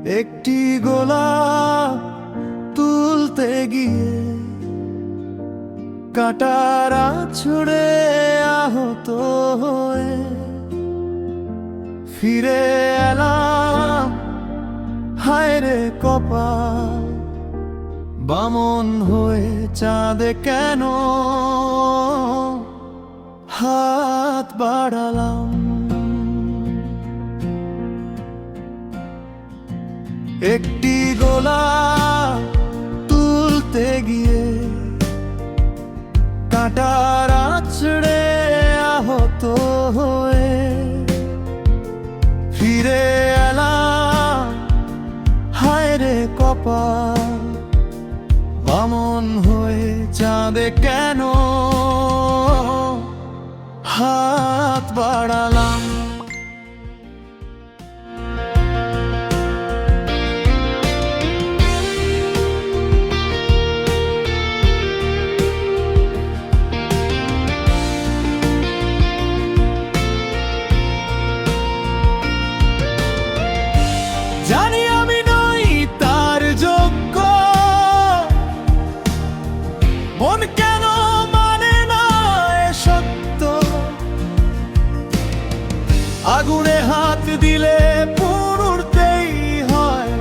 একটি গোলাপ তুলতে গিয়ে কাঁটার আঁচড়ে আহত হয়ে ফিরে এলাম। হায় রে কপাল, বামন হয়ে চাঁদে কেন হাত বাড়ালাম। একটি গোলাপ তুলতে গিয়ে কাঁটার আঁচড়ে আহত হয়ে ফিরে এলাম। হায় রে কপাল, বামন হয়ে চাঁদে কেন হাত বাড়ালাম। জানি আমি নই তার যোগ্য, মন কেন মানে না এ সত্য। আগুনে হাত দিলে পুড়তেই হয়,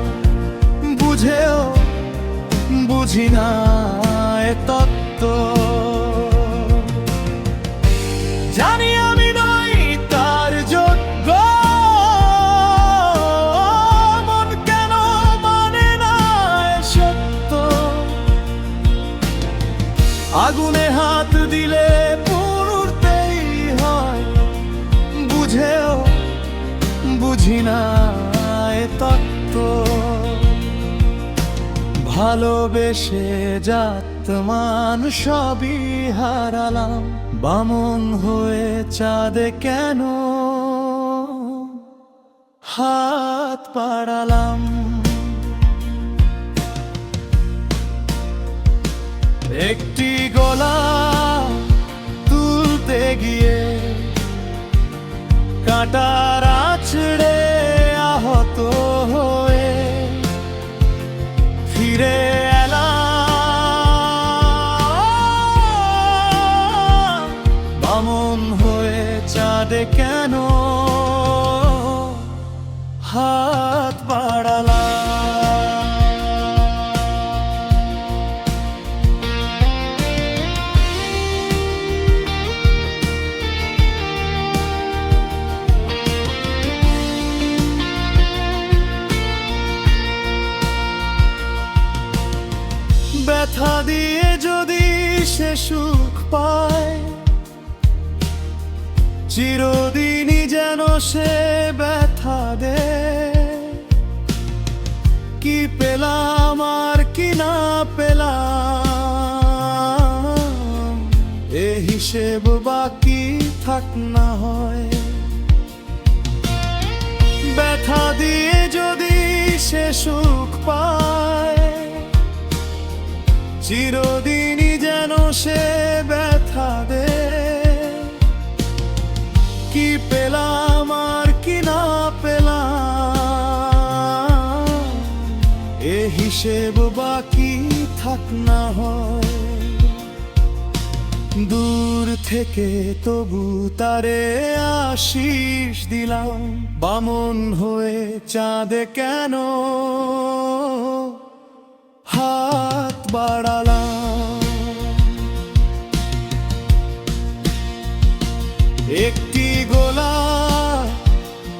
বুঝেও বুঝি না এ তত্ত্ব। জানি আমি নই তার যোগ্য, আগুনে হাত দিলে পুড়তেই হয়, বুঝেও বুঝি না এ তত্ত্ব। ভালোবেসে জাতমান সবই হারালাম, বামন হয়ে চাঁদে কেন হাত বাড়ালাম। একটি গোলাপ তুলতে গিয়ে কাঁটার আঁচড়ে আহত হয়ে ফিরে এলাম। বামন হয়ে চাঁদে কেন হাত বাড়ালাম। ব্যথা দিয়ে যদি সে সুখ পায়, চিরদিনই যেন সে ব্যথা দেয়। কি পেলাম আর কি না পেলাম, এ হিসেব বাকি থাক না হয়। ব্যথা দিয়ে যদি সে সুখ পায়, চিরদিনই যেন সে ব্যথা দেয়। কি পেলাম আর কি না পেলাম, এ হিসেব বাকি থাক না হয়। দূর থেকে তবু তারে আশিস দিলাম, বামন হয়ে চাঁদে কেন হাত বাড়ালাম। একটি গোলাপ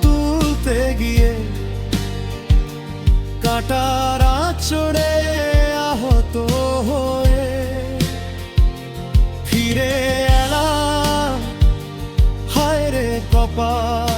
তুলতে গিয়ে কাঁটার আঁচড়ে আহত হয়ে ফিরে এলাম। হায় রে কপাল,